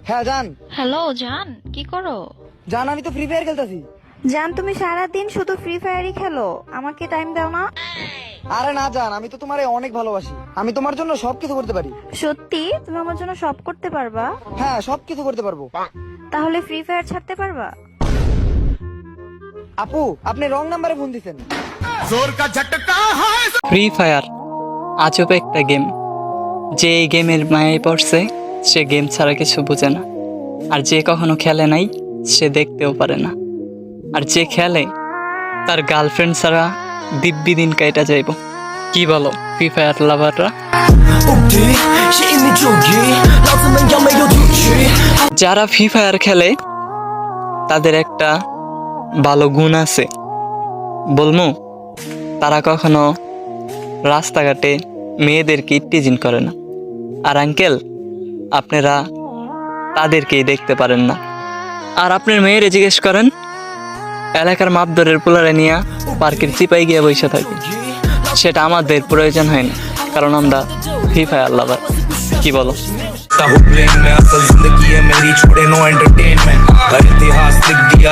হ্যাঁ জান। হ্যালো জান, কি করো? জান আমি তো ফ্রি ফায়ার খেলতেছি। জান তুমি সারাদিন শুধু ফ্রি ফায়ারই খেলো, আমাকে টাইম দাও না? আরে না জান, আমি তো তোমারে অনেক ভালোবাসি, আমি তোমার জন্য সবকিছু করতে পারি। সত্যি তুমি আমার জন্য সব করতে পারবা? হ্যাঁ সবকিছু করতে পারবো। তাহলে ফ্রি ফায়ার ছাড়তে পারবা? আপু আপনি রং নাম্বারে ফোন দিছেন। ফ্রি ফায়ার আজব একটা গেম। যে এই গেমের মায়ায় পড়ছে সে গেম ছাড়া কিছু বোঝে না, আর যে কখনো খেলে নাই সে দেখতেও পারে না, আর যে খেলে তার গার্লফ্রেন্ড ছাড়া দিব্যি দিন কাইটা যাইব। কি বলো ফ্রি ফায়ার লাভাররা? যারা ফ্রি ফায়ার খেলে তাদের একটা ভালো গুণ আছে, বলমু তারা কখনো রাস্তাঘাটে মেয়েদেরকে টিজিং করে না। আর আঙ্কেল আপনারা তাদেরকেই দেখতে পারেন না। আর আপনার মেয়েরে জিজ্ঞেস করেন, এলাকার মাপদরের পোলারে নিয়ে পার্কের চিপাই গিয়ে বসে থাকি, সেটা আমাদের প্রয়োজন হয় না, কারণ আমরা ফ্রি ফায়ার লাভার। কি বলো? में असल जिंदगी है मेरी, छोड़े नो एंटरटेनमेंट, हर इतिहास लिख दिया